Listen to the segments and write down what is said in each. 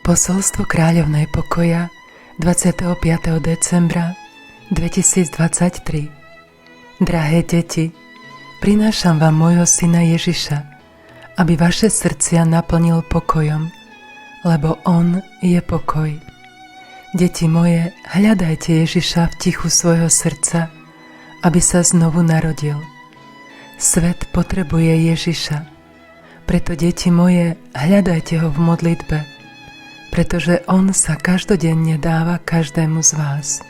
Posolstvo kráľovnej pokoja 25. decembra 2023. Drahé deti, prinášam vám môjho syna Ježiša, aby vaše srdcia naplnil pokojom, lebo on je pokoj. Deti moje, hľadajte Ježiša v tichu svojho srdca, aby sa znovu narodil. Svet potrebuje Ježiša, preto deti moje, hľadajte ho v modlitbe, pretože on sa každodenne dáva každému z vás.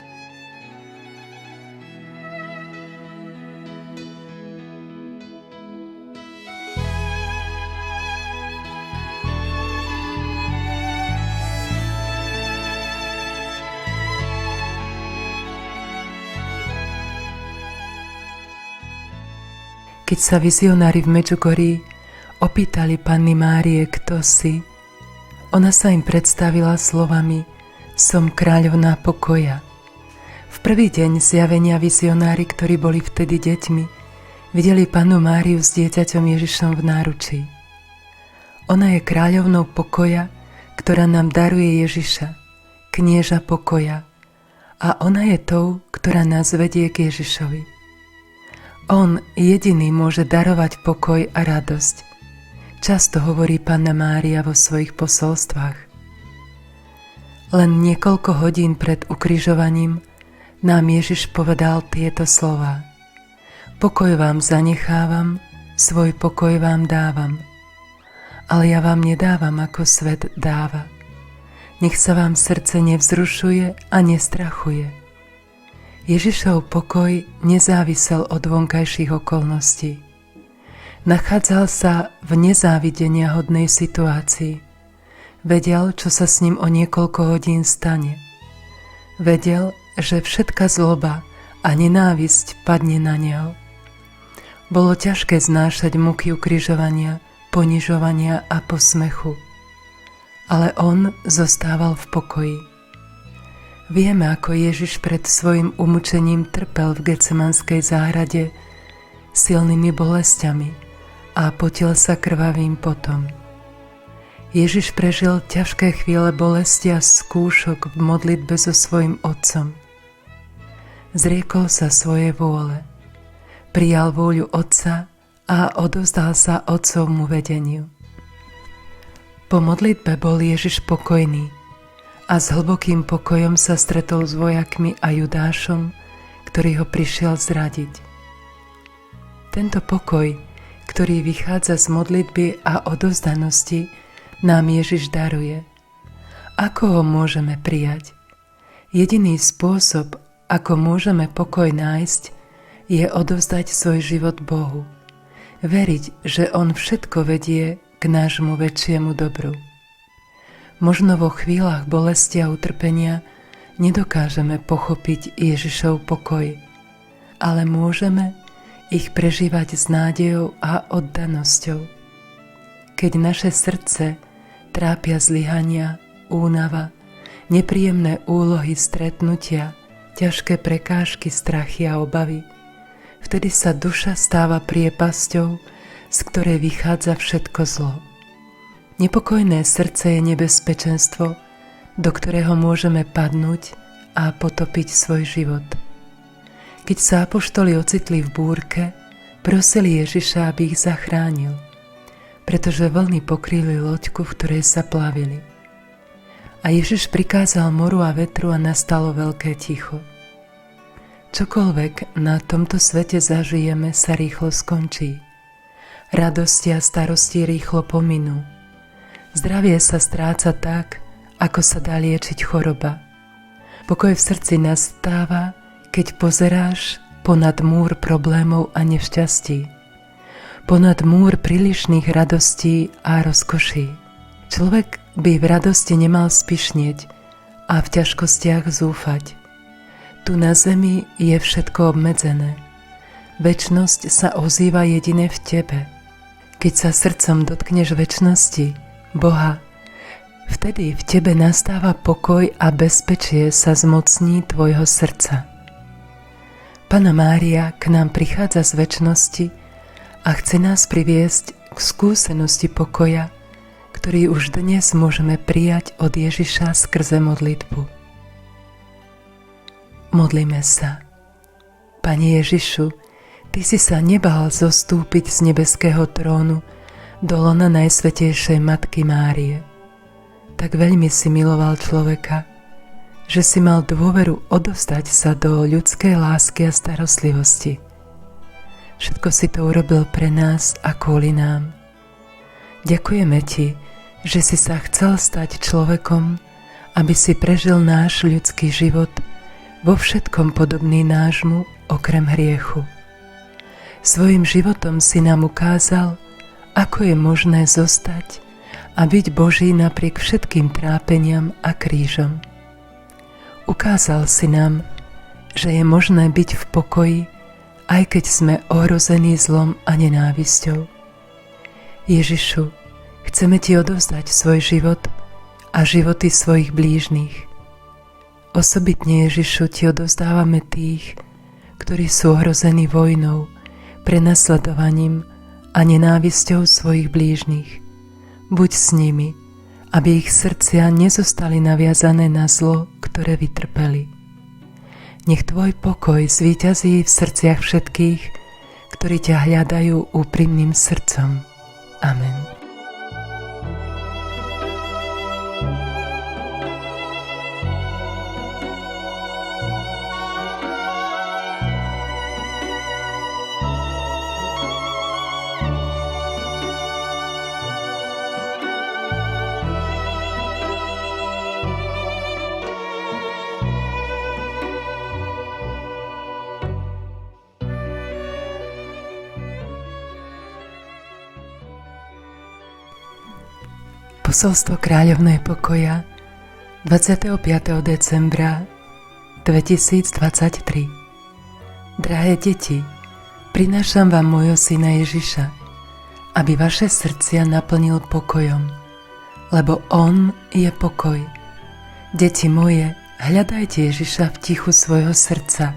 Keď sa vizionári v Medžugorí opýtali Panny Márie, kto si, ona sa im predstavila slovami: som kráľovná pokoja. V prvý deň zjavenia vizionári, ktorí boli vtedy deťmi, videli Pannu Máriu s dieťaťom Ježišom v náručí. Ona je kráľovnou pokoja, ktorá nám daruje Ježiša, knieža pokoja, a ona je tou, ktorá nás vedie k Ježišovi. On jediný môže darovať pokoj a radosť. Často hovorí Panna Mária vo svojich posolstvách. Len niekoľko hodín pred ukrižovaním nám Ježiš povedal tieto slová: pokoj vám zanechávam, svoj pokoj vám dávam. Ale ja vám nedávam, ako svet dáva. Nech sa vám srdce nevzrušuje a nestrachuje. Ježišov pokoj nezávisel od vonkajších okolností. Nachádzal sa v nezávideniahodnej situácii. Vedel, čo sa s ním o niekoľko hodín stane. Vedel, že všetka zloba a nenávisť padne na neho. Bolo ťažké znášať muky ukrižovania, ponižovania a posmechu. Ale on zostával v pokoji. Vieme, ako Ježiš pred svojim umučením trpel v Getsemanskej záhrade silnými bolestiami a potil sa krvavým potom. Ježiš prežil ťažké chvíle bolesti a skúšok v modlitbe so svojim Otcom. Zriekol sa svojej vôle, prijal vôľu Otca a odovzdal sa Otcovmu vedeniu. Po modlitbe bol Ježiš pokojný a s hlbokým pokojom sa stretol s vojakmi a Judášom, ktorý ho prišiel zradiť. Tento pokoj, ktorý vychádza z modlitby a odovzdanosti, nám Ježiš daruje. Ako ho môžeme prijať? Jediný spôsob, ako môžeme pokoj nájsť, je odovzdať svoj život Bohu. Veriť, že On všetko vedie k nášmu väčšiemu dobru. Možno vo chvíľach bolesti a utrpenia nedokážeme pochopiť Ježišov pokoj, ale môžeme ich prežívať s nádejou a oddanosťou. Keď naše srdce trápia zlyhania, únava, nepríjemné úlohy, stretnutia, ťažké prekážky, strachy a obavy, vtedy sa duša stáva priepasťou, z ktorej vychádza všetko zlo. Nepokojné srdce je nebezpečenstvo, do ktorého môžeme padnúť a potopiť svoj život. Keď sa apoštoli ocitli v búrke, prosili Ježiša, aby ich zachránil, pretože vlny pokryli loďku, v ktorej sa plavili. A Ježiš prikázal moru a vetru a nastalo veľké ticho. Čokoľvek na tomto svete zažijeme, sa rýchlo skončí. Radosti a starosti rýchlo pominú. Zdravie sa stráca tak, ako sa dá liečiť choroba. Pokoj v srdci nastáva, keď pozeráš ponad múr problémov a nešťastí, ponad múr prílišných radostí a rozkoší. Človek by v radosti nemal spišnieť a v ťažkostiach zúfať. Tu na zemi je všetko obmedzené. Večnosť sa ozýva jedine v tebe. Keď sa srdcom dotkneš večnosti, Boha, vtedy v tebe nastáva pokoj a bezpečie sa zmocní tvojho srdca. Panna Mária k nám prichádza z večnosti a chce nás priviesť k skúsenosti pokoja, ktorý už dnes môžeme prijať od Ježiša skrze modlitbu. Modlíme sa. Pane Ježišu, Ty si sa nebál zostúpiť z nebeského trónu do lona Najsvätejšej Matky Márie. Tak veľmi si miloval človeka, že si mal dôveru odovzdať sa do ľudskej lásky a starostlivosti. Všetko si to urobil pre nás a kvôli nám. Ďakujeme Ti, že si sa chcel stať človekom, aby si prežil náš ľudský život vo všetkom podobný nášmu, okrem hriechu. Svojím životom si nám ukázal, ako je možné zostať a byť Boží napriek všetkým trápeniam a krížom. Ukázal si nám, že je možné byť v pokoji, aj keď sme ohrození zlom a nenávisťou. Ježišu, chceme Ti odovzdať svoj život a životy svojich blížnych. Osobitne Ježišu Ti odovzdávame tých, ktorí sú ohrození vojnou, prenasledovaním a nenávisťou svojich blížnych. Buď s nimi, aby ich srdcia nezostali naviazané na zlo, ktoré vytrpeli. Nech Tvoj pokoj zvíťazí v srdciach všetkých, ktorí ťa hľadajú úprimným srdcom. Amen. Posolstvo kráľovnej pokoja 25. decembra 2023. Drahé deti, prinášam vám môjho syna Ježiša, aby vaše srdcia naplnil pokojom, lebo on je pokoj. Deti moje, hľadajte Ježiša v tichu svojho srdca,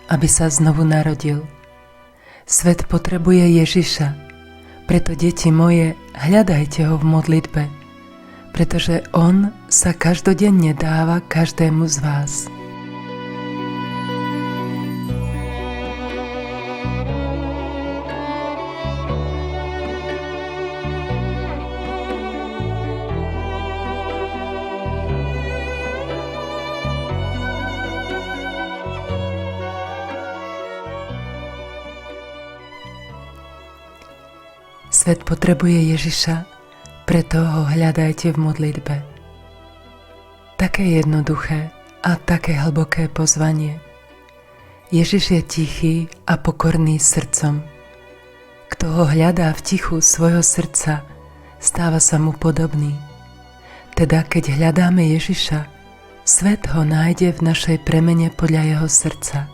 aby sa znovu narodil. Svet potrebuje Ježiša, preto, deti moje, hľadajte ho v modlitbe, pretože on sa každodenne dáva každému z vás. Svet potrebuje Ježiša, preto ho hľadajte v modlitbe. Také jednoduché a také hlboké pozvanie. Ježiš je tichý a pokorný srdcom. Kto ho hľadá v tichu svojho srdca, stáva sa mu podobný. Teda keď hľadáme Ježiša, svet ho nájde v našej premene podľa jeho srdca.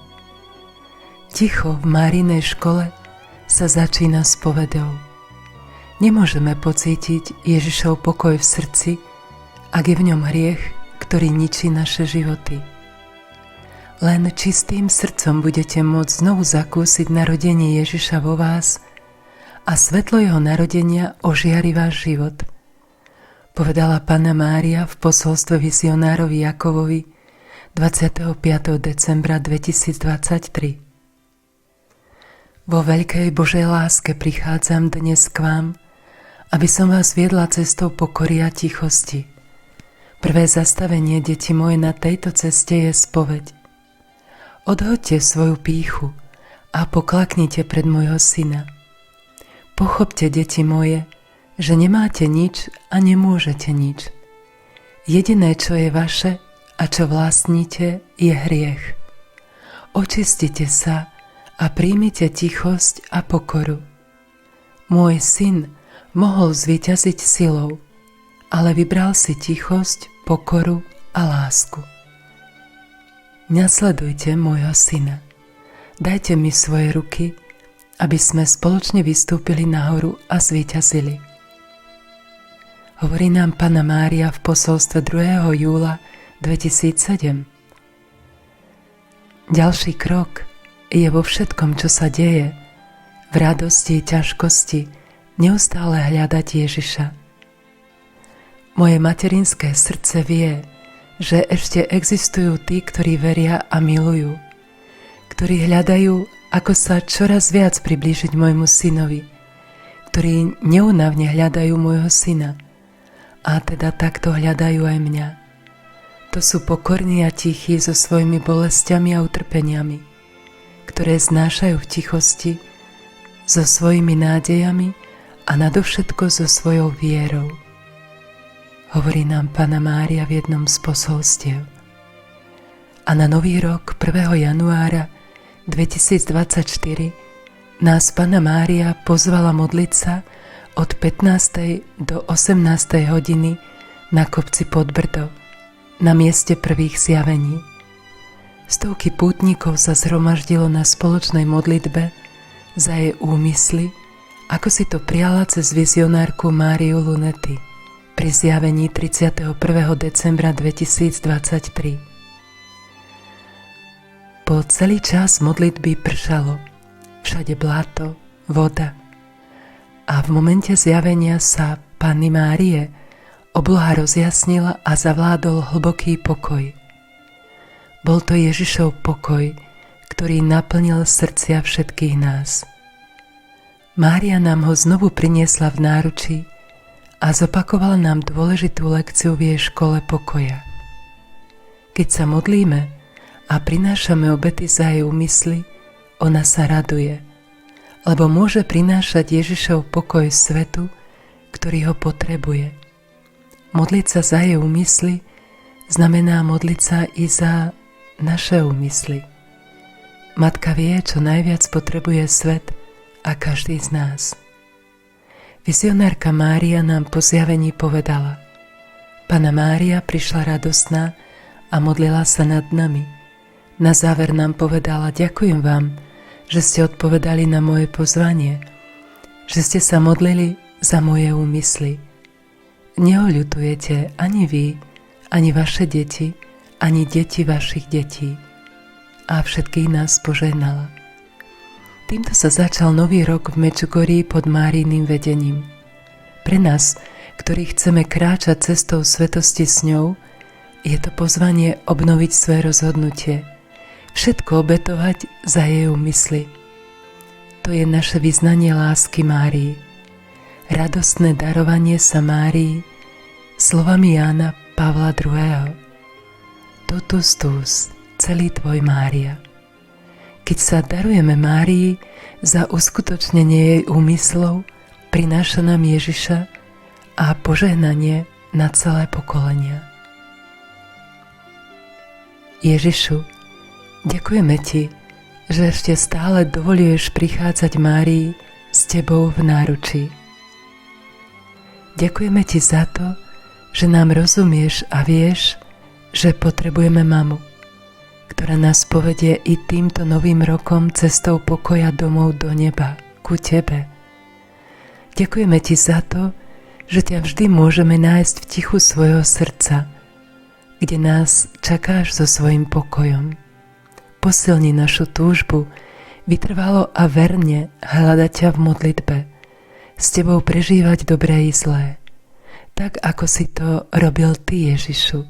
Ticho v Márinej škole sa začína spovedou. Nemôžeme pocítiť Ježišov pokoj v srdci, ak je v ňom hriech, ktorý ničí naše životy. Len čistým srdcom budete môcť znovu zakúsiť narodenie Ježiša vo vás a svetlo jeho narodenia ožiari váš život, povedala Panna Mária v posolstve vizionárovi Jakovovi 25. decembra 2023. Vo veľkej Božej láske prichádzam dnes k vám, aby som vás viedla cestou pokory a tichosti. Prvé zastavenie, deti moje, na tejto ceste je spoveď. Odhoďte svoju pýchu a poklaknite pred môjho syna. Pochopte, deti moje, že nemáte nič a nemôžete nič. Jediné, čo je vaše a čo vlastníte, je hriech. Očistite sa a príjmite tichosť a pokoru. Môj syn mohol zvíťaziť silou, ale vybral si tichosť, pokoru a lásku. Nasledujte môjho syna. Dajte mi svoje ruky, aby sme spoločne vystúpili nahoru a zvíťazili. Hovorí nám Panna Mária v posolstve 2. júla 2007. Ďalší krok je vo všetkom, čo sa deje, v radosti i ťažkosti, neustále hľadať Ježiša. Moje materinské srdce vie, že ešte existujú tí, ktorí veria a milujú, ktorí hľadajú, ako sa čoraz viac priblížiť môjmu synovi, ktorí neúnavne hľadajú môjho syna a teda takto hľadajú aj mňa. To sú pokorní a tichí so svojimi bolestiami a utrpeniami, ktoré znášajú v tichosti, so svojimi nádejami a nadovšetko so svojou vierou. Hovorí nám Panna Mária v jednom z posolstiev. A na nový rok 1. januára 2024 nás Panna Mária pozvala modliť sa od 15. do 18. hodiny na kopci pod Brdo, na mieste prvých zjavení. Stovky pútnikov sa zhromaždilo na spoločnej modlitbe za jej úmysly, ako si to prijala cez vizionárku Máriu Lunety pri zjavení 31. decembra 2023. Po celý čas modlitby pršalo, všade bláto, voda a v momente zjavenia sa Panny Márie obloha rozjasnila a zavládol hlboký pokoj. Bol to Ježišov pokoj, ktorý naplnil srdcia všetkých nás. Mária nám ho znovu priniesla v náručí a zopakovala nám dôležitú lekciu v jej škole pokoja. Keď sa modlíme a prinášame obety za jej úmysly, ona sa raduje, lebo môže prinášať Ježišov pokoj svetu, ktorý ho potrebuje. Modliť sa za jej úmysly znamená modliť sa i za naše úmysly. Matka vie, čo najviac potrebuje svet a každý z nás. Vizionárka Mária nám po zjavení povedala: Panna Mária prišla radostná a modlila sa nad nami. Na záver nám povedala: ďakujem vám, že ste odpovedali na moje pozvanie, že ste sa modlili za moje úmysly. Neoľutujete ani vy, ani vaše deti, ani deti vašich detí. A všetkých nás požehnala. Týmto sa začal nový rok v Medžugorí pod Máriným vedením. Pre nás, ktorí chceme kráčať cestou svetosti s ňou, je to pozvanie obnoviť svoje rozhodnutie, všetko obetovať za jej úmysly. To je naše vyznanie lásky Márii, radostné darovanie sa Márii slovami Jána Pavla II. Totus tus, celý tvoj Mária. Keď sa darujeme Márii za uskutočnenie jej úmyslov, prináša nám Ježiša a požehnanie na celé pokolenia. Ježišu, ďakujeme ti, že ešte stále dovoľuješ prichádzať Márii s tebou v náručí. Ďakujeme ti za to, že nám rozumieš a vieš, že potrebujeme mamu, ktorá nás povedie i týmto novým rokom cestou pokoja domov do neba, ku tebe. Ďakujeme ti za to, že ťa vždy môžeme nájsť v tichu svojho srdca, kde nás čakáš so svojím pokojom. Posilni našu túžbu, vytrvalo a verne hľadať ťa v modlitbe, s tebou prežívať dobré i zlé, tak ako si to robil ty, Ježišu,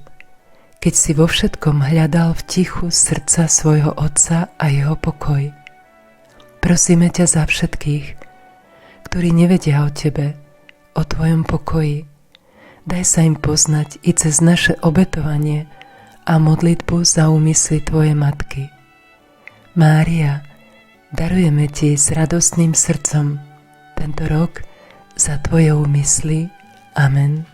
keď si vo všetkom hľadal v tichu srdca svojho Otca a jeho pokoj. Prosíme ťa za všetkých, ktorí nevedia o tebe, o tvojom pokoji. Daj sa im poznať i cez naše obetovanie a modlitbu za úmysly tvojej matky. Mária, darujeme ti s radostným srdcom tento rok za tvoje úmysly. Amen.